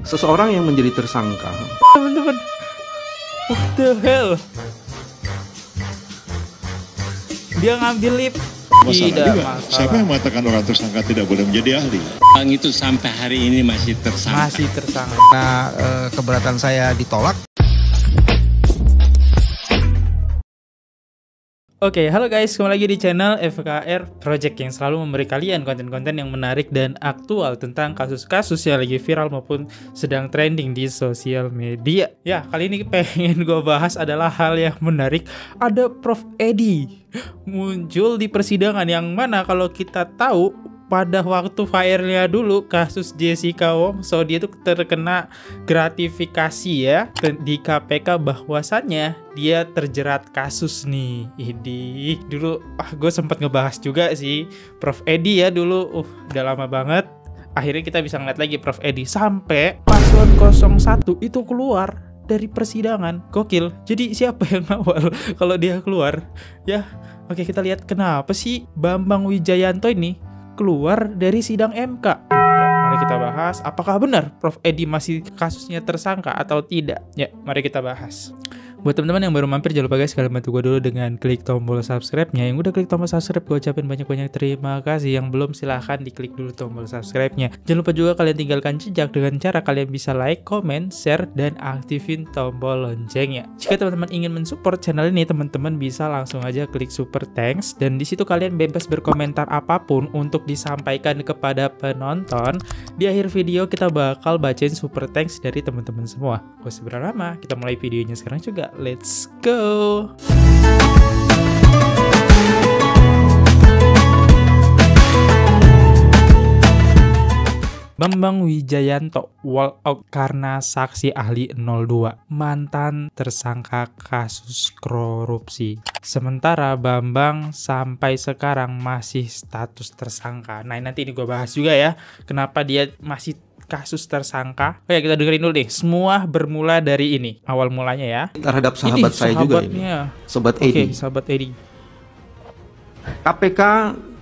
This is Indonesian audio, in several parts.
Seseorang yang menjadi tersangka. Teman-teman, what the hell? Dia ngambil lip. Tidak masalah. Siapa yang mengatakan orang tersangka tidak boleh menjadi ahli? Orang itu sampai hari ini masih tersangka. Masih tersangka. Nah, keberatan saya ditolak. Oke, halo guys, kembali lagi di channel FKR Project yang selalu memberi kalian konten-konten yang menarik dan aktual tentang kasus-kasus yang lagi viral maupun sedang trending di sosial media. Ya, kali ini pengen gue bahas adalah hal yang menarik. Ada Prof Edi muncul di persidangan yang mana kalau kita tahu pada waktu filenya dulu kasus Jessica Wongso, dia tuh terkena gratifikasi ya di KPK bahwasannya dia terjerat kasus nih. Ini dulu gue sempat ngebahas juga sih Prof Edi ya dulu, udah lama banget. Akhirnya kita bisa ngeliat lagi Prof Edi sampai paslon 01 itu keluar dari persidangan. Gokil. Jadi siapa yang ngawal kalau dia keluar? Ya, oke, kita lihat kenapa sih Bambang Wijayanto ini keluar dari sidang MK. Ya, mari kita bahas apakah benar Prof Edi masih kasusnya tersangka atau tidak. Ya, mari kita bahas. Buat teman-teman yang baru mampir, jangan lupa guys, kalian bantu gue dulu dengan klik tombol subscribe-nya. Yang udah klik tombol subscribe, gue ucapin banyak-banyak terima kasih. Yang belum, silahkan diklik dulu tombol subscribe-nya. Jangan lupa juga kalian tinggalkan jejak dengan cara kalian bisa like, comment, share, dan aktifin tombol loncengnya. Jika teman-teman ingin mensupport channel ini, teman-teman bisa langsung aja klik super thanks. Dan disitu kalian bebas berkomentar apapun untuk disampaikan kepada penonton. Di akhir video kita bakal bacain super thanks dari teman-teman semua. Gak usah berlama, kita mulai videonya sekarang juga. Let's go. Bambang Wijayanto walk out karena saksi ahli 02, mantan tersangka kasus korupsi. Sementara Bambang sampai sekarang masih status tersangka. Nah, nanti ini gue bahas juga ya, kenapa dia masih kasus tersangka. Oke, kita dengerin dulu deh. Semua bermula dari ini. Awal mulanya ya. Terhadap sahabat saya juga ini. Sobat Edi. Oke, sahabat Edi. KPK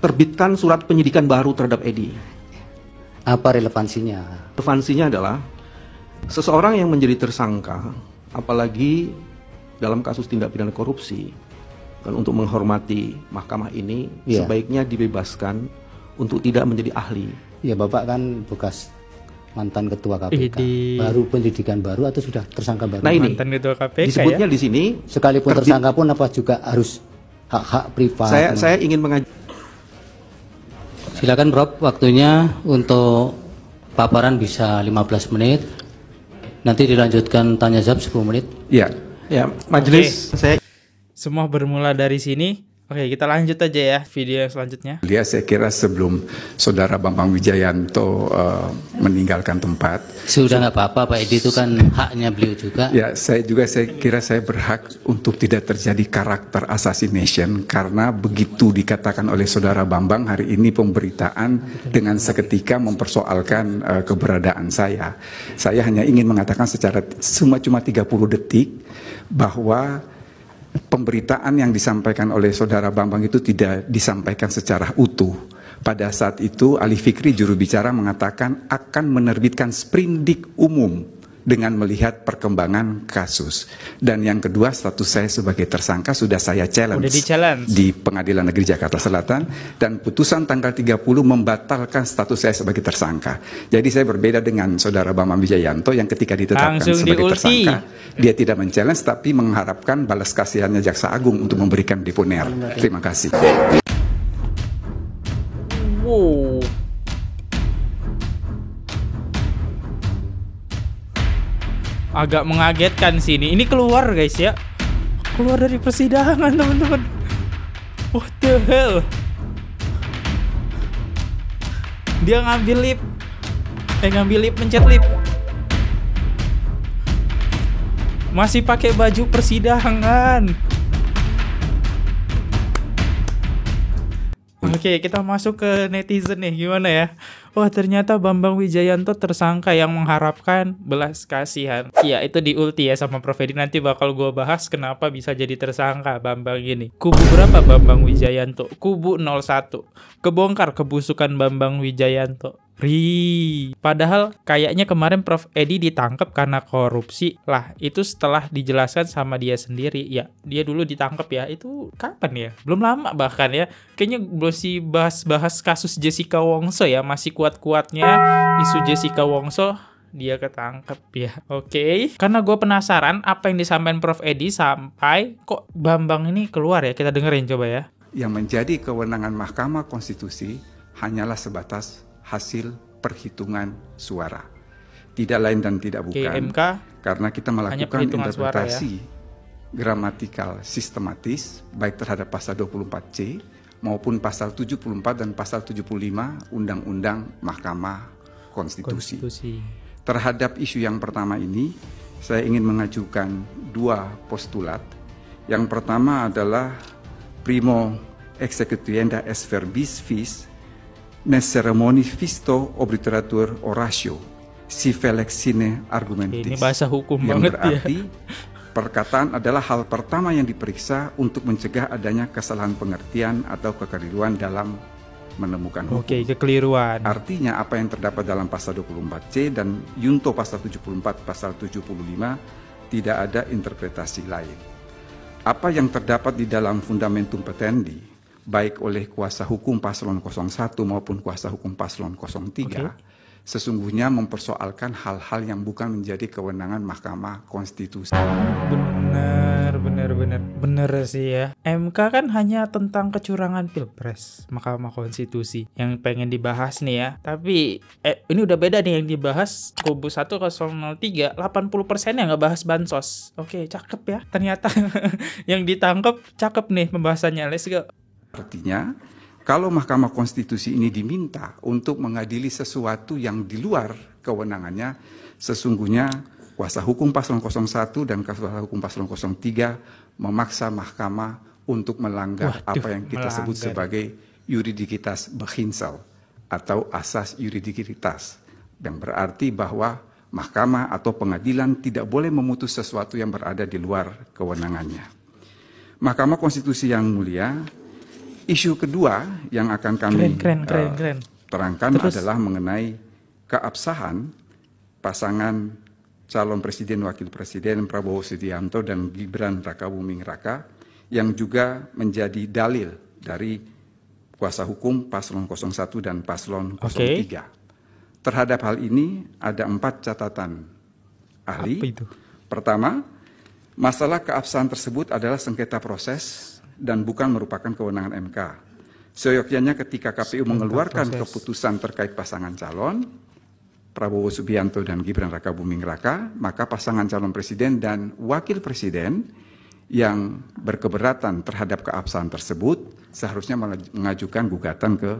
terbitkan surat penyidikan baru terhadap Edi. Apa relevansinya? Relevansinya adalah seseorang yang menjadi tersangka, apalagi dalam kasus tindak pidana korupsi, dan untuk menghormati mahkamah ini, sebaiknya dibebaskan untuk tidak menjadi ahli. Ya, Bapak kan bekas mantan ketua KPK. Baru penyidikan baru atau sudah tersangka baru? Nah, ini mantan ketua KPK disebutnya ya? Di sini sekalipun tersangka pun apa juga harus hak-hak privat? Saya ingin mengajukan. Silakan Prof, waktunya untuk paparan bisa 15 menit. Nanti dilanjutkan tanya jawab 10 menit. Ya, majelis. Saya Semua bermula dari sini. Oke, kita lanjut aja ya video yang selanjutnya. Saya kira sebelum saudara Bambang Wijayanto meninggalkan tempat. Sudah nggak apa-apa Pak Edi, itu kan haknya beliau juga. Ya, saya kira saya berhak untuk tidak terjadi karakter assassination karena begitu dikatakan oleh saudara Bambang hari ini pemberitaan dengan seketika mempersoalkan keberadaan saya. Saya hanya ingin mengatakan secara cuma 30 detik bahwa pemberitaan yang disampaikan oleh saudara Bambang itu tidak disampaikan secara utuh. Pada saat itu Ali Fikri juru bicara mengatakan akan menerbitkan sprindik umum dengan melihat perkembangan kasus. Dan yang kedua, status saya sebagai tersangka sudah saya challenge di Pengadilan Negeri Jakarta Selatan, dan putusan tanggal 30 membatalkan status saya sebagai tersangka. Jadi saya berbeda dengan saudara Bambang Wijayanto yang ketika ditetapkan sebagai tersangka, dia tidak men-challenge tapi mengharapkan balas kasihannya Jaksa Agung untuk memberikan deponer. Terima kasih. Wow. Agak mengagetkan sih ini. Ini keluar guys ya. Keluar dari persidangan teman-teman. What the hell? Dia ngambil lip. Mencet lip. Masih pakai baju persidangan. Oke, kita masuk ke netizen nih, gimana ya? Wah, ternyata Bambang Wijayanto tersangka yang mengharapkan belas kasihan. Iya, itu di ulti ya sama Prof Edi. Nanti bakal gue bahas kenapa bisa jadi tersangka Bambang ini. Kubu berapa Bambang Wijayanto? Kubu 01. Kebongkar kebusukan Bambang Wijayanto. Padahal kayaknya kemarin Prof Edi ditangkap karena korupsi. Lah, itu setelah dijelaskan sama dia sendiri. Ya, dia dulu ditangkap ya. Itu kapan ya? Belum lama bahkan ya. Kayaknya masih bahas kasus Jessica Wongso ya. Masih kuat-kuatnya isu Jessica Wongso. Dia ketangkep ya. Oke. Karena gue penasaran apa yang disampaikan Prof Edi sampai kok Bambang ini keluar ya. Kita dengerin coba ya. Yang menjadi kewenangan Mahkamah Konstitusi hanyalah sebatas hasil perhitungan suara. Tidak lain dan tidak bukan. MK karena kita melakukan interpretasi gramatikal sistematis baik terhadap pasal 24C maupun pasal 74 dan pasal 75 Undang-Undang Mahkamah Konstitusi. Terhadap isu yang pertama ini, saya ingin mengajukan dua postulat. Yang pertama adalah primo execuenda es verbis vis nes ceremonis visto obliteratur oratio si flexine argumentis. Ini bahasa hukum yang banget berarti ya. Perkataan adalah hal pertama yang diperiksa untuk mencegah adanya kesalahan pengertian atau kekeliruan dalam menemukan hukum. Oke, kekeliruan. Artinya apa yang terdapat dalam pasal 24C dan Yunto pasal 74, pasal 75 tidak ada interpretasi lain. Apa yang terdapat di dalam fundamentum petendi baik oleh kuasa hukum paslon 01 maupun kuasa hukum paslon 03, sesungguhnya mempersoalkan hal-hal yang bukan menjadi kewenangan Mahkamah Konstitusi. Bener sih ya. MK kan hanya tentang kecurangan pilpres, Mahkamah Konstitusi yang pengen dibahas nih ya. Tapi ini udah beda nih yang dibahas kubu 1003, 80% yang nggak bahas bansos. Oke, cakep ya. Ternyata yang ditangkap cakep nih pembahasannya. Let's go. Artinya, kalau Mahkamah Konstitusi ini diminta untuk mengadili sesuatu yang di luar kewenangannya, sesungguhnya kuasa hukum paslon 01 dan kuasa hukum paslon 03 memaksa Mahkamah untuk melanggar apa yang kita sebut sebagai yuridikitas beginsel atau asas yuridikitas, yang berarti bahwa Mahkamah atau pengadilan tidak boleh memutus sesuatu yang berada di luar kewenangannya. Mahkamah Konstitusi yang mulia, isu kedua yang akan kami terangkan adalah mengenai keabsahan pasangan calon presiden wakil presiden Prabowo Subianto dan Gibran Rakabuming Raka yang juga menjadi dalil dari kuasa hukum paslon 01 dan paslon 03. Terhadap hal ini ada 4 catatan ahli. Apa itu? Pertama, masalah keabsahan tersebut adalah sengketa proses dan bukan merupakan kewenangan MK. Seyogyanya ketika KPU mengeluarkan keputusan terkait pasangan calon Prabowo Subianto dan Gibran Rakabuming Raka, maka pasangan calon presiden dan wakil presiden yang berkeberatan terhadap keabsahan tersebut seharusnya mengajukan gugatan ke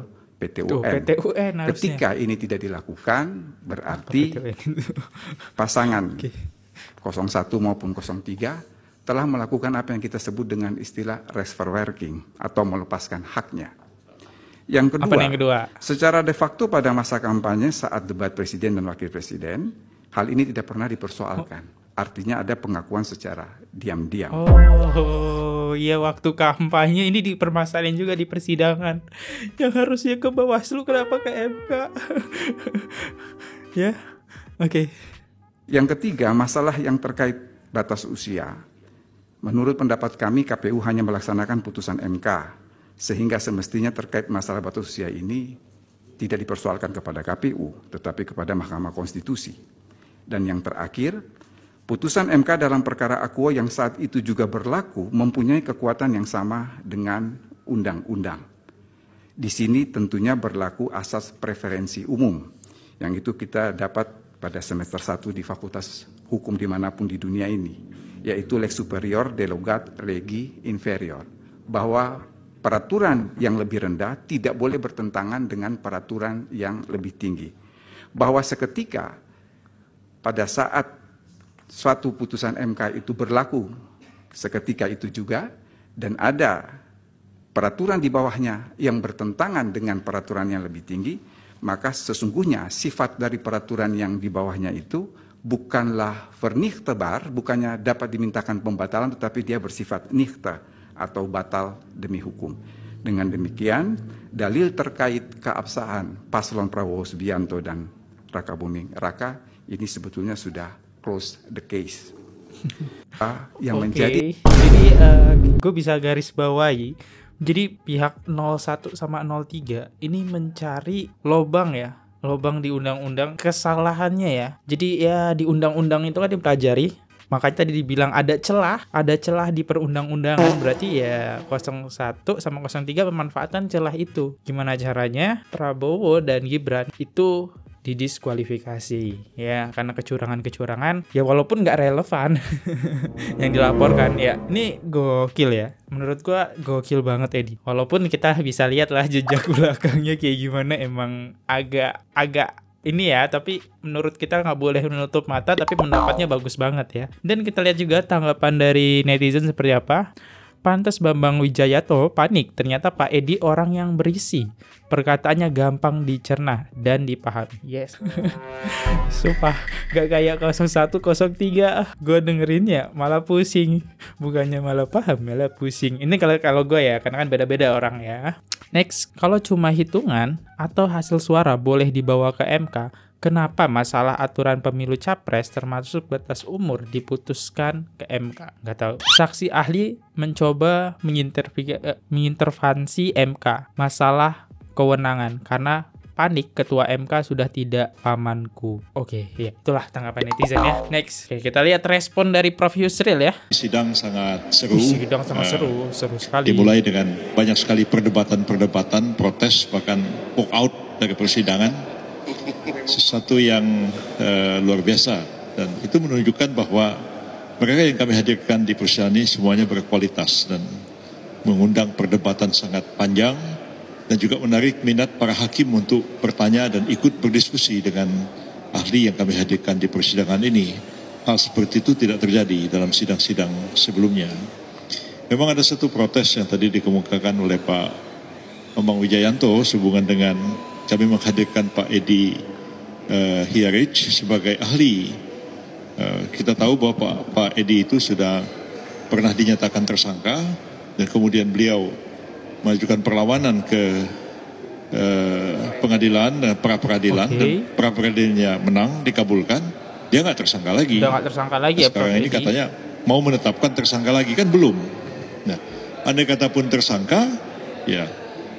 PT UN. Ketika ini tidak dilakukan, berarti pasangan 01 maupun 03 telah melakukan apa yang kita sebut dengan istilah reverwerking atau melepaskan haknya. Yang kedua, secara de facto pada masa kampanye saat debat presiden dan wakil presiden, hal ini tidak pernah dipersoalkan. Artinya ada pengakuan secara diam-diam. Oh, iya, waktu kampanye ini dipermasalahin juga di persidangan. Yang harusnya ke Bawaslu kenapa ke MK? Ya, oke. Yang ketiga, masalah yang terkait batas usia. Menurut pendapat kami, KPU hanya melaksanakan putusan MK, sehingga semestinya terkait masalah batas usia ini tidak dipersoalkan kepada KPU, tetapi kepada Mahkamah Konstitusi. Dan yang terakhir, putusan MK dalam perkara Akuo yang saat itu juga berlaku mempunyai kekuatan yang sama dengan undang-undang. Di sini tentunya berlaku asas preferensi umum, yang itu kita dapat pada semester 1 di Fakultas Hukum dimanapun di dunia ini, yaitu lex superior derogat legi inferior, bahwa peraturan yang lebih rendah tidak boleh bertentangan dengan peraturan yang lebih tinggi. Bahwa seketika pada saat suatu putusan MK itu berlaku seketika itu juga, dan ada peraturan di bawahnya yang bertentangan dengan peraturan yang lebih tinggi, maka sesungguhnya sifat dari peraturan yang di bawahnya itu bukanlah vernichtbar, bukannya dapat dimintakan pembatalan, tetapi dia bersifat nichte atau batal demi hukum. Dengan demikian, dalil terkait keabsahan paslon Prabowo Subianto dan Raka Buming Raka ini sebetulnya sudah close the case. Yang menjadi jadi gue bisa garis bawahi, jadi pihak 01 sama 03 ini mencari lobang ya, lobang di undang-undang, kesalahannya ya. Jadi ya di undang-undang itu kan dipelajari, makanya tadi dibilang ada celah di perundang-undangan. Berarti ya 01 sama 03 memanfaatkan celah itu. Gimana caranya Prabowo dan Gibran itu didiskualifikasi ya karena kecurangan ya, walaupun nggak relevan yang dilaporkan ya. Ini gokil ya, menurut gua gokil banget Edi. Walaupun kita bisa lihat lah jejak belakangnya kayak gimana, emang agak ini ya, tapi menurut kita nggak boleh menutup mata, tapi pendapatnya bagus banget ya. Dan kita lihat juga tanggapan dari netizen seperti apa. Pantes Bambang Wijayanto panik, ternyata Pak Edi orang yang berisi. Perkataannya gampang dicerna dan dipahami. Yes. Sumpah, gak kayak 01, 03. Gue dengerinnya malah pusing. Bukannya malah paham, malah pusing. Ini kalau gue ya, karena kan beda-beda orang ya. Next, kalau cuma hitungan atau hasil suara boleh dibawa ke MK, kenapa masalah aturan pemilu capres termasuk batas umur diputuskan ke MK? Nggak tahu. Saksi ahli mencoba mengintervensi MK masalah kewenangan karena panik ketua MK sudah tidak pamanku. Oke, ya itulah tanggapan netizen ya. Next, oke, kita lihat respon dari Prof Yusril ya. Sidang sangat seru. Sidang sangat seru sekali. Dimulai dengan banyak sekali perdebatan, protes, bahkan walk out dari persidangan. Sesuatu yang luar biasa, dan itu menunjukkan bahwa mereka yang kami hadirkan di persidangan ini semuanya berkualitas dan mengundang perdebatan sangat panjang dan juga menarik minat para hakim untuk bertanya dan ikut berdiskusi dengan ahli yang kami hadirkan di persidangan ini. Hal seperti itu tidak terjadi dalam sidang-sidang sebelumnya. Memang ada satu protes yang tadi dikemukakan oleh Pak Bambang Wijayanto sehubungan dengan kami menghadirkan Pak Edi Hiarij sebagai ahli. Kita tahu bahwa Pak Edi itu sudah pernah dinyatakan tersangka dan kemudian beliau mengajukan perlawanan ke pengadilan dan pra-peradilan, dan pra-peradilannya menang, dikabulkan, dia nggak tersangka lagi. Udah nggak tersangka lagi ya Pak Sekarang ini katanya mau menetapkan tersangka lagi, kan belum. Nah, andai kata pun tersangka, ya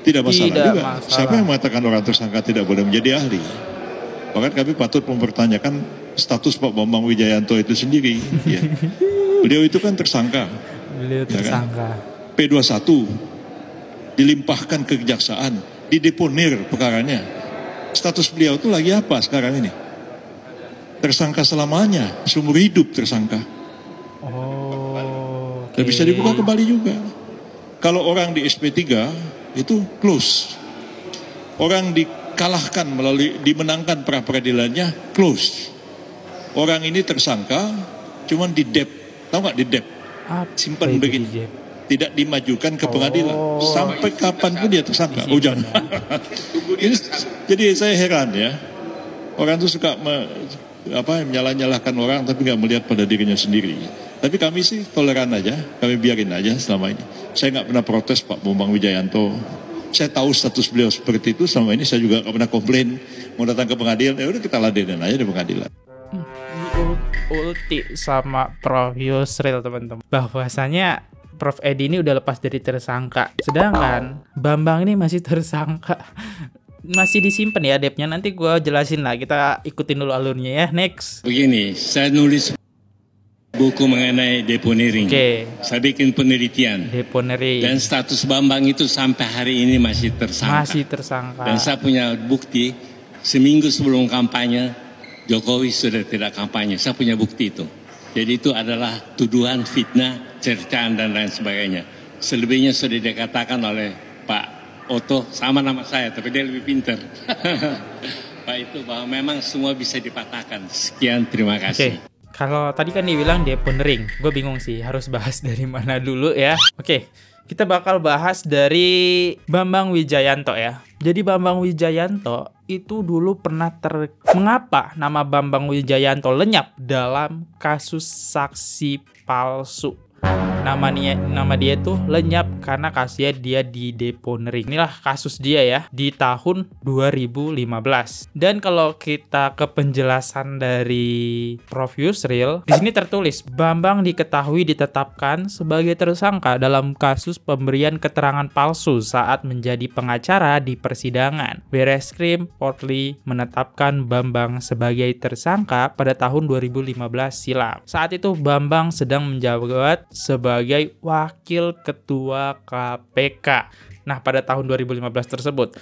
tidak masalah juga. Siapa yang mengatakan orang tersangka tidak boleh menjadi ahli? Bahkan kami patut mempertanyakan status Pak Bambang Wijayanto itu sendiri. Ya. Beliau itu kan tersangka. Beliau tersangka. Ya kan? P21 dilimpahkan ke kejaksaan, dideponir perkaranya. Status beliau itu lagi apa sekarang ini? Tersangka selamanya, seumur hidup tersangka. Dan bisa dibuka kembali juga. Kalau orang di SP3 itu close. Orang dikalahkan dimenangkan pra-peradilannya close. Orang ini tersangka cuman di dep. Tahu nggak di dep? Simpan begini. Tidak dimajukan ke pengadilan. Sampai kapan pun dia tersangka. Oh jangan. Ini, jadi saya heran ya. Orang itu suka menyalah-nyalahkan orang tapi nggak melihat pada dirinya sendiri. Tapi kami sih toleran aja. Kami biarin aja selama ini. Saya nggak pernah protes Pak Bambang Wijayanto. Saya tahu status beliau seperti itu. Selama ini saya juga nggak pernah komplain mau datang ke pengadilan. Ya udah kita ladenin aja di pengadilan. Ulti sama Prof Yusril teman-teman. Bahwasanya Prof Edi ini udah lepas dari tersangka. Sedangkan Bambang ini masih tersangka. Masih disimpan ya depnya. Nanti gue jelasin lah. Kita ikutin dulu alurnya ya. Next. Begini, saya nulis buku mengenai deponering. Saya bikin penelitian. Deponering. Dan status Bambang itu sampai hari ini masih tersangka. Dan saya punya bukti, seminggu sebelum kampanye, Jokowi sudah tidak kampanye. Saya punya bukti itu. Jadi itu adalah tuduhan, fitnah, cercaan dan lain sebagainya. Selebihnya sudah dikatakan oleh Pak Oto, sama nama saya, tapi dia lebih pintar. Pak itu bahwa memang semua bisa dipatahkan. Sekian, terima kasih. Kalau tadi kan dibilang deponering, gue bingung sih harus bahas dari mana dulu ya. Kita bakal bahas dari Bambang Wijayanto ya. Jadi Bambang Wijayanto itu dulu pernah mengapa nama Bambang Wijayanto lenyap dalam kasus saksi palsu? Nama dia tuh lenyap karena kasusnya dia dideponering. Inilah kasus dia ya di tahun 2015. Dan kalau kita ke penjelasan dari Prof Yusril, di sini tertulis Bambang diketahui ditetapkan sebagai tersangka dalam kasus pemberian keterangan palsu saat menjadi pengacara di persidangan. Barreskrim Polri menetapkan Bambang sebagai tersangka pada tahun 2015 silam. Saat itu Bambang sedang menjabat sebagai Wakil Ketua KPK. Nah, pada tahun 2015 tersebut,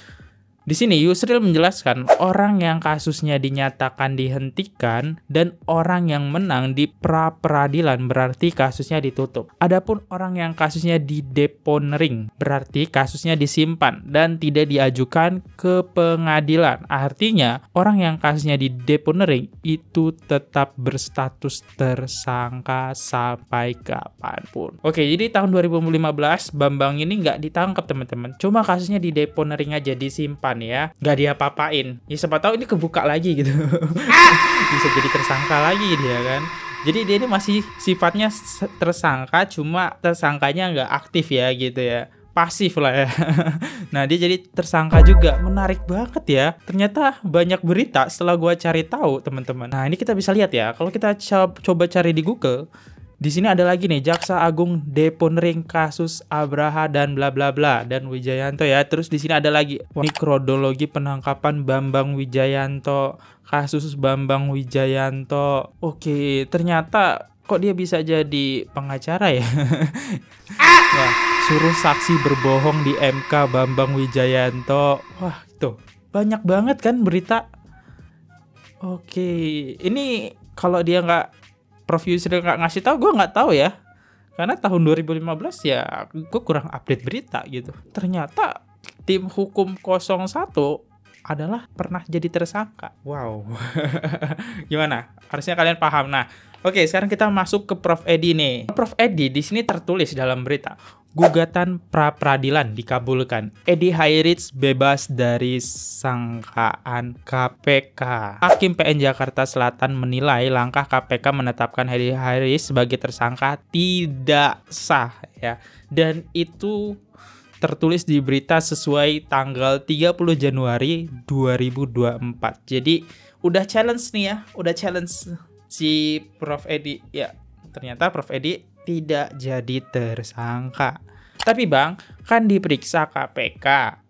di sini Yusril menjelaskan orang yang kasusnya dinyatakan dihentikan dan orang yang menang di pra-peradilan berarti kasusnya ditutup. Adapun orang yang kasusnya dideponering berarti kasusnya disimpan dan tidak diajukan ke pengadilan. Artinya orang yang kasusnya dideponering itu tetap berstatus tersangka sampai kapanpun. Oke, jadi tahun 2015 Bambang ini nggak ditangkap teman-teman. Cuma kasusnya dideponering aja, disimpan ya, nggak diapa-apain. Ya siapa tahu ini kebuka lagi gitu. Bisa jadi tersangka lagi dia kan. Jadi dia ini masih sifatnya tersangka, cuma tersangkanya nggak aktif ya gitu ya, pasif lah ya. Nah dia jadi tersangka juga. Menarik banget ya. Ternyata banyak berita setelah gua cari tahu teman-teman. Nah ini kita bisa lihat ya, kalau kita coba cari di Google, di sini ada lagi nih, Jaksa Agung deponering kasus Abraha dan bla bla bla dan Wijayanto ya. Terus di sini ada lagi kronologi penangkapan Bambang Wijayanto, kasus Bambang Wijayanto. Oke, ternyata kok dia bisa jadi pengacara ya? Wah, suruh saksi berbohong di MK Bambang Wijayanto. Wah, tuh banyak banget kan berita. Oke, ini kalau dia nggak, Prof Yusril nggak ngasih tahu, gue nggak tahu ya, karena tahun 2015 ya gue kurang update berita gitu. Ternyata tim hukum 01 adalah pernah jadi tersangka. Wow. Gimana? Harusnya kalian paham. Nah, oke, sekarang kita masuk ke Prof Edi nih. Prof Edi di sini tertulis dalam berita, gugatan pra-peradilan dikabulkan. Edi Hairits bebas dari sangkaan KPK. Hakim PN Jakarta Selatan menilai langkah KPK menetapkan Edi Hairits sebagai tersangka tidak sah ya. Dan itu tertulis di berita sesuai tanggal 30 Januari 2024. Jadi udah challenge nih ya, udah challenge si Prof Edi ya. Ternyata Prof Edi tidak jadi tersangka. Tapi Bang, kan diperiksa KPK.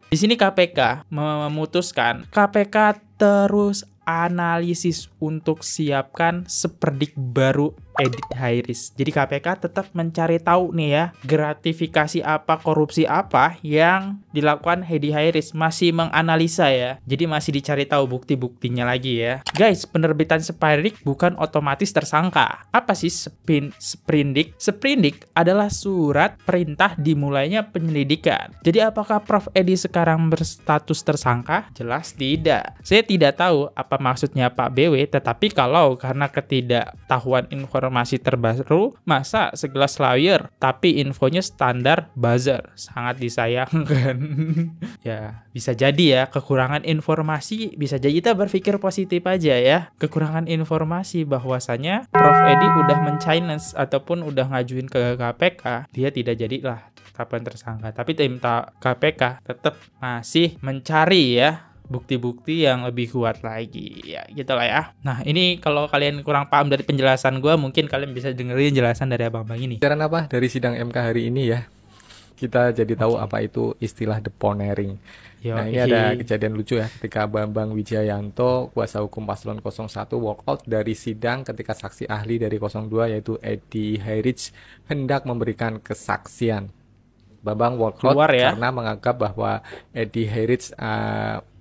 Di sini KPK memutuskan KPK terus analisis untuk siapkan Seperdik baru Edi Hairits. Jadi KPK tetap mencari tahu nih ya, gratifikasi apa, korupsi apa yang dilakukan Edi Hairits, masih menganalisa ya. Jadi masih dicari tahu bukti-buktinya lagi ya. Guys, penerbitan sprindik bukan otomatis tersangka. Apa sih sprindik? Sprindik adalah surat perintah dimulainya penyelidikan. Jadi apakah Prof Edi sekarang berstatus tersangka? Jelas tidak. Saya tidak tahu apa maksudnya Pak BW, tetapi kalau karena ketidaktahuan informasi terbaru, masa segelas lawyer tapi infonya standar buzzer, sangat disayangkan. Ya, bisa jadi ya, kekurangan informasi, bisa jadi kita berpikir positif aja ya. Kekurangan informasi bahwasanya Prof Edi udah men-challenge ataupun udah ngajuin ke KPK, dia tidak jadilah tetapkan tersangka. Tapi tim KPK tetap masih mencari ya bukti-bukti yang lebih kuat lagi ya, gitulah ya. Nah ini kalau kalian kurang paham dari penjelasan gue, mungkin kalian bisa dengerin jelasan dari Abang-Bang ini. Pelajaran apa dari sidang MK hari ini ya? Kita jadi tahu apa itu istilah deponering. Nah ini ada kejadian lucu ya, ketika Bambang Wijayanto, kuasa hukum paslon 01, walk out dari sidang ketika saksi ahli dari 02 yaitu Edi Hairits hendak memberikan kesaksian. Bambang walk out ya, karena menganggap bahwa Edi Hairits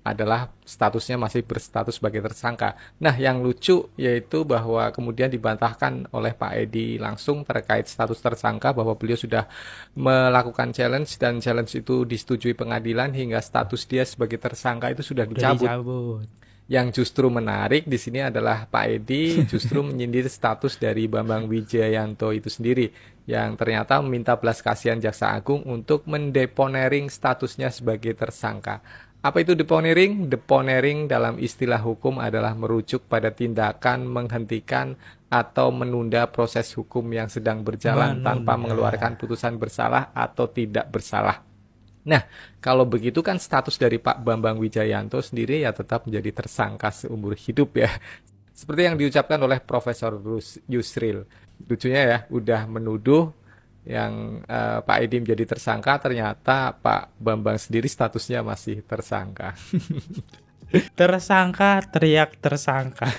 adalah statusnya masih berstatus sebagai tersangka. Nah, yang lucu yaitu bahwa kemudian dibantahkan oleh Pak Edi langsung terkait status tersangka, bahwa beliau sudah melakukan challenge dan challenge itu disetujui pengadilan hingga status dia sebagai tersangka itu sudah dicabut. Yang justru menarik di sini adalah Pak Edi justru menyindir status dari Bambang Wijayanto itu sendiri, yang ternyata meminta belas kasihan Jaksa Agung untuk mendeponering statusnya sebagai tersangka. Apa itu deponering? Deponering dalam istilah hukum adalah merujuk pada tindakan menghentikan atau menunda proses hukum yang sedang berjalan tanpa mengeluarkan putusan bersalah atau tidak bersalah. Nah, kalau begitu kan status dari Pak Bambang Wijayanto sendiri ya tetap menjadi tersangka seumur hidup ya. Seperti yang diucapkan oleh Profesor Yusril. Lucunya ya, udah menuduh yang Pak Edi menjadi tersangka, ternyata Pak Bambang sendiri statusnya masih tersangka. Tersangka teriak tersangka.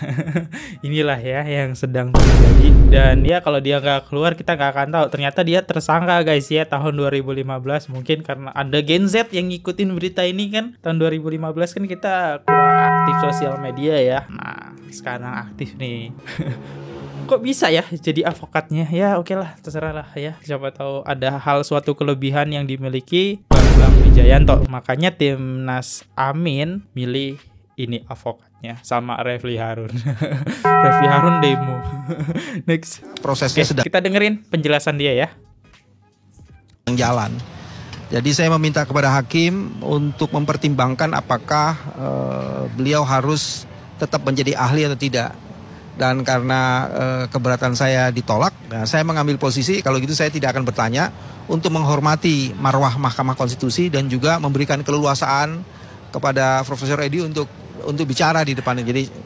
Inilah ya yang sedang terjadi. Dan ya kalau dia nggak keluar kita nggak akan tahu. Ternyata dia tersangka guys ya tahun 2015. Mungkin karena ada Gen Z yang ngikutin berita ini kan. Tahun 2015 kan kita kurang aktif sosial media ya. Nah sekarang aktif nih. Kok bisa ya jadi avokatnya? Ya oke lah, terserah lah ya. Siapa tahu ada suatu kelebihan yang dimiliki Bambang Wijayanto. Makanya Timnas Amin milih ini avokatnya sama Refli Harun. Refli Harun demo. Next. Prosesnya sedang kita dengerin penjelasan dia ya. Jalan. Jadi saya meminta kepada hakim untuk mempertimbangkan apakah beliau harus tetap menjadi ahli atau tidak. Dan karena keberatan saya ditolak, nah saya mengambil posisi kalau gitu saya tidak akan bertanya untuk menghormati marwah Mahkamah Konstitusi dan juga memberikan keleluasaan kepada Profesor Edi untuk bicara di depannya. Jadi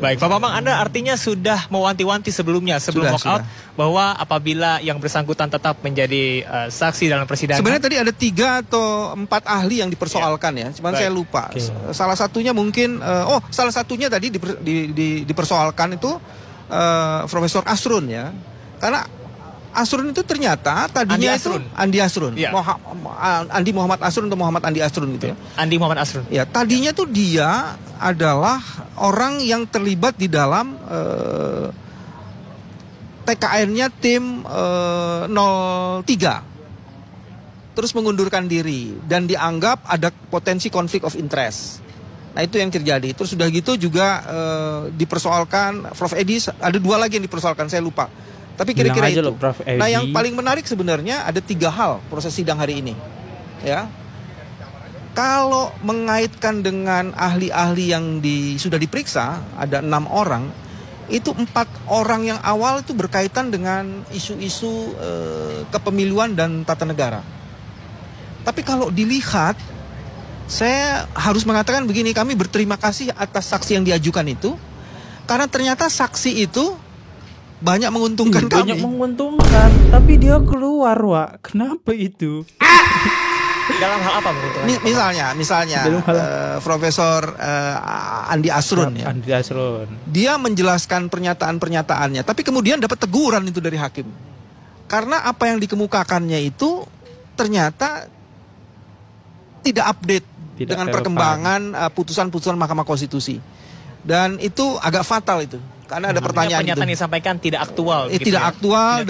baik, Pak Bambang, Anda artinya sudah mewanti-wanti sebelum walkout bahwa apabila yang bersangkutan tetap menjadi saksi dalam persidangan. Sebenarnya tadi ada 3 atau 4 ahli yang dipersoalkan ya, cuman saya lupa. Salah satunya mungkin, salah satunya tadi dipersoalkan itu Profesor Asrun ya, karena Asrun itu ternyata tadinya itu Andi Asrun, ya. Andi Muhammad Asrun atau Muhammad Andi Asrun gitu ya. Andi Muhammad Asrun. Ya, tadinya tuh dia adalah orang yang terlibat di dalam TKN-nya tim 03. Terus mengundurkan diri dan dianggap ada potensi konflik of interest. Nah, itu yang terjadi. Terus sudah gitu juga dipersoalkan Prof Edi, ada 2 lagi yang dipersoalkan, saya lupa. Tapi kira-kira itu. Nah, yang paling menarik sebenarnya ada 3 hal proses sidang hari ini. Ya. Kalau mengaitkan dengan ahli-ahli yang sudah diperiksa, ada 6 orang, itu 4 orang yang awal itu berkaitan dengan isu-isu kepemiluan dan tata negara. Tapi kalau dilihat, saya harus mengatakan begini, kami berterima kasih atas saksi yang diajukan itu, karena ternyata saksi itu banyak menguntungkan kami. Banyak menguntungkan, tapi dia keluar, Wak. Kenapa itu? Dalam hal apa menguntungkan? Misalnya Profesor Andi Asrun ya. Andi Asrun. Dia menjelaskan pernyataan-pernyataannya, tapi kemudian dapat teguran itu dari hakim. Karena apa yang dikemukakannya itu ternyata tidak update dengan perkembangan putusan-putusan Mahkamah Konstitusi. Dan itu agak fatal itu. Karena ada pertanyaan pernyataan yang disampaikan tidak aktual. Tidak aktual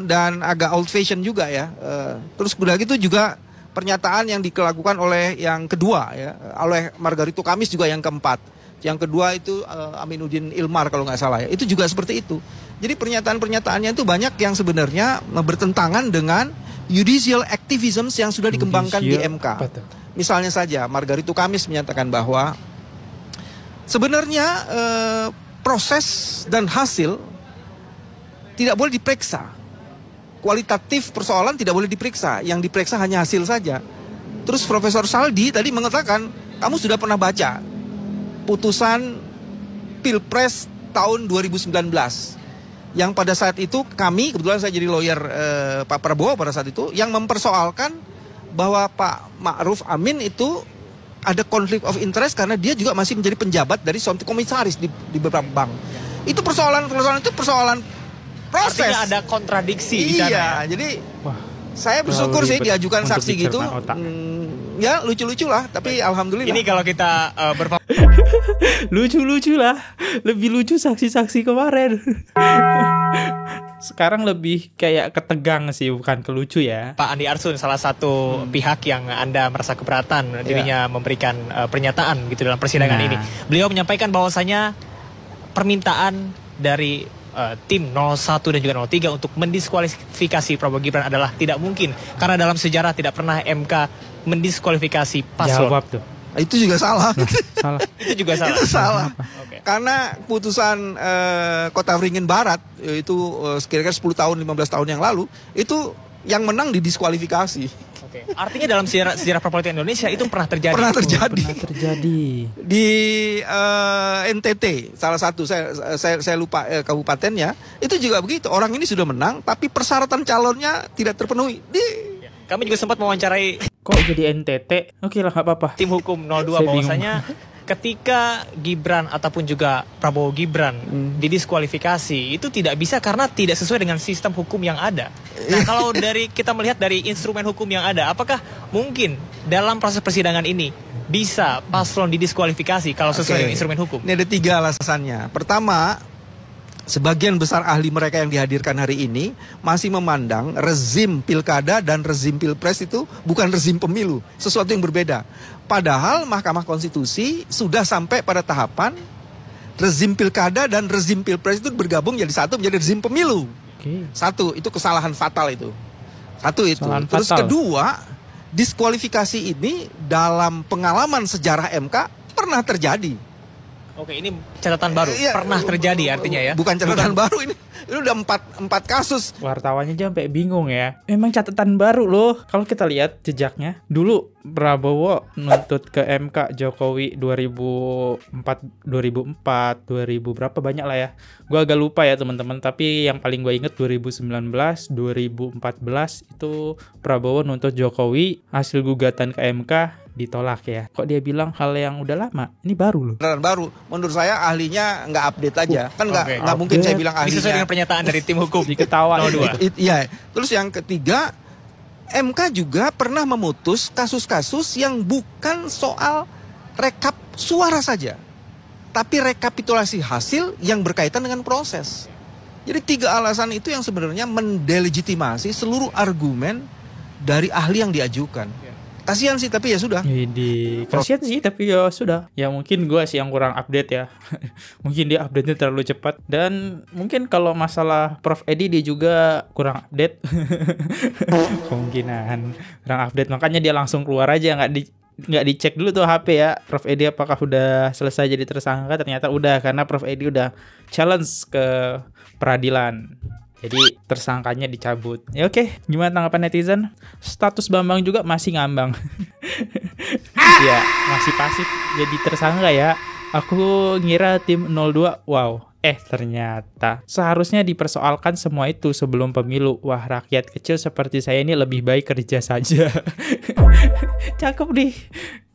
dan agak old fashion juga ya. Terus udah gitu juga pernyataan yang dilakukan oleh yang kedua ya, oleh Margarito Kamis juga yang keempat. Yang kedua itu Aminuddin Ilmar kalau nggak salah ya. Itu juga seperti itu. Jadi pernyataan-pernyataannya itu banyak yang sebenarnya bertentangan dengan judicial activism yang sudah dikembangkan di MK. Misalnya saja Margarito Kamis menyatakan bahwa sebenarnya proses dan hasil tidak boleh diperiksa. Kualitatif persoalan tidak boleh diperiksa. Yang diperiksa hanya hasil saja. Terus Profesor Saldi tadi mengatakan, kamu sudah pernah baca putusan Pilpres tahun 2019. Yang pada saat itu kami, kebetulan saya jadi lawyer Pak Prabowo pada saat itu, yang mempersoalkan bahwa Pak Ma'ruf Amin itu ada konflik of interest karena dia juga masih menjadi penjabat dari suatu komisaris di beberapa bank. Itu persoalan itu persoalan proses. Artinya ada kontradiksi di sana. Iya, jadi saya bersyukur sih diajukan saksi gitu. Ya lucu-lucu lah, tapi alhamdulillah. Ini kalau kita lucu-lucu lah, lebih lucu saksi-saksi kemarin. Sekarang lebih kayak ketegang sih, bukan kelucu ya. Pak Andi Arsun salah satu pihak yang Anda merasa keberatan dirinya memberikan pernyataan gitu dalam persidangan ini. Beliau menyampaikan bahwasanya permintaan dari tim 01 dan juga 03 untuk mendiskualifikasi Prabowo Gibran adalah tidak mungkin karena dalam sejarah tidak pernah MK mendiskualifikasi paslon. Jawab tuh. Itu juga salah. Salah. Itu juga salah. Itu salah. Okay. Karena putusan Kota Waringin Barat itu kira-kira 10 tahun 15 tahun yang lalu itu yang menang didiskualifikasi. Oke. Artinya dalam sejarah perpolitikan Indonesia itu pernah terjadi. Pernah terjadi. Pernah terjadi. Di NTT salah satu saya lupa kabupatennya itu juga begitu. Orang ini sudah menang tapi persyaratan calonnya tidak terpenuhi. Kami juga sempat mewawancarai. Kok jadi NTT? Oke lah, nggak apa-apa. Tim hukum 02 bahwasanya ketika Gibran ataupun juga Prabowo Gibran didiskualifikasi itu tidak bisa karena tidak sesuai dengan sistem hukum yang ada. Nah, kalau kita melihat dari instrumen hukum yang ada, apakah mungkin dalam proses persidangan ini bisa paslon didiskualifikasi kalau sesuai dengan instrumen hukum? Ini ada 3 alasannya. Pertama, sebagian besar ahli mereka yang dihadirkan hari ini masih memandang rezim pilkada dan rezim pilpres itu bukan rezim pemilu, sesuatu yang berbeda. Padahal Mahkamah Konstitusi sudah sampai pada tahapan rezim pilkada dan rezim pilpres itu bergabung jadi satu menjadi rezim pemilu. Satu, itu kesalahan fatal itu. Satu itu. Terus kedua, diskualifikasi ini dalam pengalaman sejarah MK pernah terjadi. Oke, ini catatan baru. Pernah terjadi artinya ya? Bukan catatan baru ini. Ini udah 4 kasus. Wartawannya aja sampai bingung ya. Memang catatan baru loh. Kalau kita lihat jejaknya, dulu Prabowo nuntut ke MK Jokowi 2004, 2000 berapa banyak lah ya. Gue agak lupa ya teman-teman. Tapi yang paling gue inget 2019, 2014 itu Prabowo nuntut Jokowi, hasil gugatan ke MK ditolak ya. Kok dia bilang hal yang udah lama? Ini baru loh. Baru. Menurut saya ahlinya nggak update aja. Kan nggak mungkin saya bilang ahlinya. Ini sesuai dengan pernyataan dari tim hukum. Diketawa. Iya. Terus yang ketiga, MK juga pernah memutus kasus-kasus yang bukan soal rekap suara saja, tapi rekapitulasi hasil yang berkaitan dengan proses. Jadi 3 alasan itu yang sebenarnya mendelegitimasi seluruh argumen dari ahli yang diajukan. Kasihan sih, tapi ya sudah. Kasihan sih, tapi ya sudah. Ya mungkin gue sih yang kurang update ya. Mungkin dia update-nya terlalu cepat. Dan mungkin kalau masalah Prof Edi dia juga kurang update. Kemungkinan kurang update. Makanya dia langsung keluar aja, nggak dicek dulu tuh HP ya. Prof Edi apakah udah selesai jadi tersangka? Ternyata udah, karena Prof Edi udah challenge ke peradilan. Jadi tersangkanya dicabut. Ya oke, gimana tanggapan netizen? Status Bambang juga masih ngambang. Ya, masih pasif jadi tersangka ya. Aku ngira tim 02, wow. Ternyata seharusnya dipersoalkan semua itu sebelum pemilu. Wah, rakyat kecil seperti saya ini lebih baik kerja saja. Cakep nih.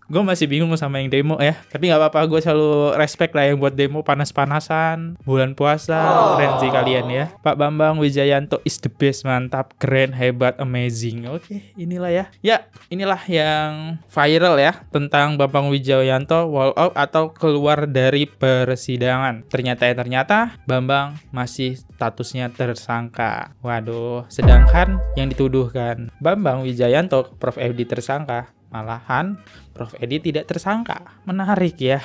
Gue masih bingung sama yang demo ya. Tapi gak apa-apa, gue selalu respect lah yang buat demo panas-panasan bulan puasa. Keren sih kalian ya. Pak Bambang Wijayanto is the best. Mantap, keren, hebat, amazing. Oke, inilah ya. Ya, inilah yang viral ya tentang Bambang Wijayanto wall out atau keluar dari persidangan. Ternyata Bambang masih statusnya tersangka. Waduh, sedangkan yang dituduhkan Bambang Wijayanto, Prof Edi tersangka, malahan Prof Edi tidak tersangka. Menarik ya.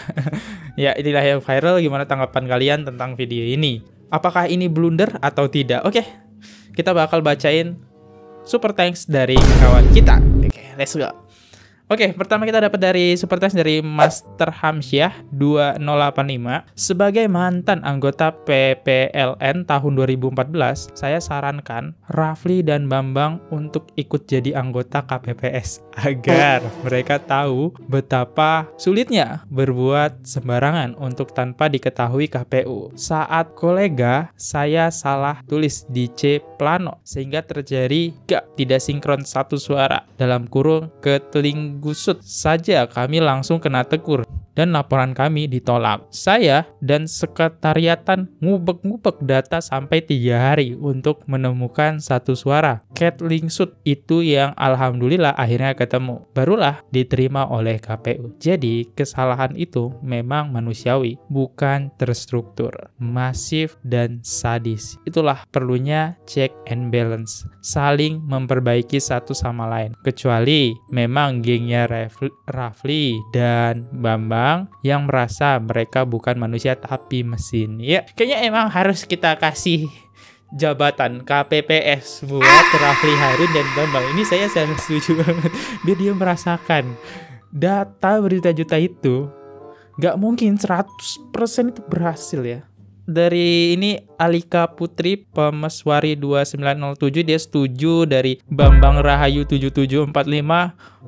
Ya, inilah yang viral. Gimana tanggapan kalian tentang video ini? Apakah ini blunder atau tidak? Oke, kita bakal bacain super thanks dari kawan kita. Oke, let's go. Oke, pertama kita dapat dari super thanks dari Master Hamsyah 2085. Sebagai mantan anggota PPLN tahun 2014, saya sarankan Rafli dan Bambang untuk ikut jadi anggota KPPS agar mereka tahu betapa sulitnya berbuat sembarangan untuk tanpa diketahui KPU. Saat kolega saya salah tulis di C plano sehingga terjadi tidak sinkron satu suara, dalam kurung ketelinggusut saja kami langsung kena tegur dan laporan kami ditolak. Saya dan sekretariatan ngubek-ngubek data sampai 3 hari untuk menemukan satu suara. Ketelinggusut itu yang alhamdulillah akhirnya ketemu. Barulah diterima oleh KPU. Jadi kesalahan itu memang manusiawi, bukan terstruktur, masif dan sadis. Itulah perlunya check and balance, saling memperbaiki satu sama lain. Kecuali memang gengnya Rafli dan Bambang yang merasa mereka bukan manusia tapi mesin. Ya, kayaknya emang harus kita kasih jabatan KPPS buat Rafli Harun dan Bambang. Ini saya setuju banget. Biar dia merasakan data berjuta juta itu nggak mungkin 100% itu berhasil ya. Dari ini Alika Putri Pemeswari 2907 dia setuju. Dari Bambang Rahayu 7745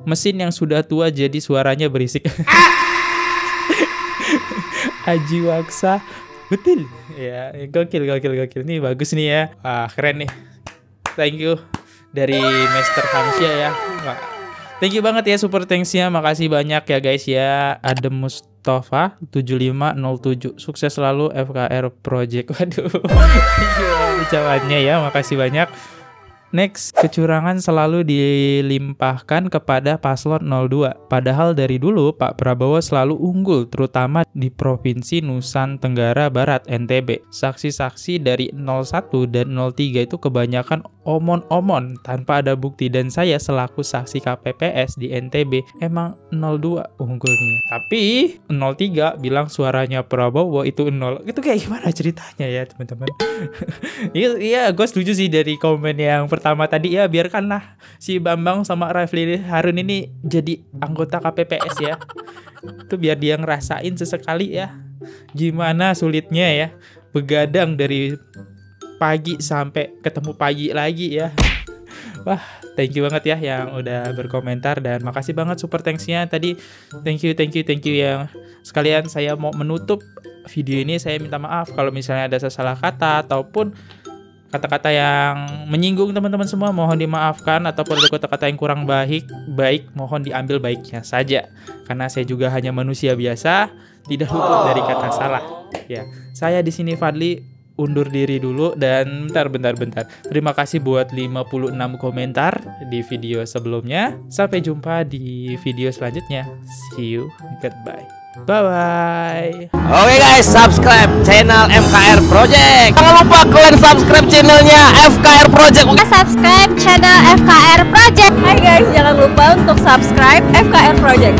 mesin yang sudah tua jadi suaranya berisik. Haji Waksa betul ya, gokil. Ini bagus nih ya. Keren nih, thank you dari Mr. Hamsya ya. Thank you banget ya super thanks-nya. Makasih banyak ya guys ya. Adem Mustafa 7507. Sukses selalu FKR Project. Waduh. Thank you ucapannya ya. Makasih banyak. Next, kecurangan selalu dilimpahkan kepada paslon 02. Padahal dari dulu Pak Prabowo selalu unggul, terutama di Provinsi Nusa Tenggara Barat, NTB. Saksi-saksi dari 01 dan 03 itu kebanyakan omon-omon tanpa ada bukti. Dan saya selaku saksi KPPS di NTB, emang 02 unggulnya. Tapi 03 bilang suaranya Prabowo itu 0. Itu kayak gimana ceritanya ya teman-teman? Iya, gue setuju sih dari komen yang pertama tadi ya. Biarkanlah si Bambang sama Rafli Harun ini jadi anggota KPPS ya. Itu biar dia ngerasain sesekali ya gimana sulitnya ya begadang dari pagi sampai ketemu pagi lagi ya. Wah, thank you banget ya yang udah berkomentar. Dan makasih banget super thanks-nya tadi. Thank you yang sekalian saya mau menutup video ini. Saya minta maaf kalau misalnya ada salah kata ataupun kata-kata yang menyinggung teman-teman semua, mohon dimaafkan. Ataupun ada kata-kata yang kurang baik, mohon diambil baiknya saja. Karena saya juga hanya manusia biasa, tidak luput dari kata salah. Ya, saya di sini Fadli undur diri dulu. Dan bentar. Terima kasih buat 56 komentar di video sebelumnya. Sampai jumpa di video selanjutnya. See you, goodbye. Bye-bye. Oke guys, subscribe channel FKR Project. Jangan lupa kalian subscribe channelnya FKR Project. Subscribe channel FKR Project. Hai guys, jangan lupa untuk subscribe FKR Project.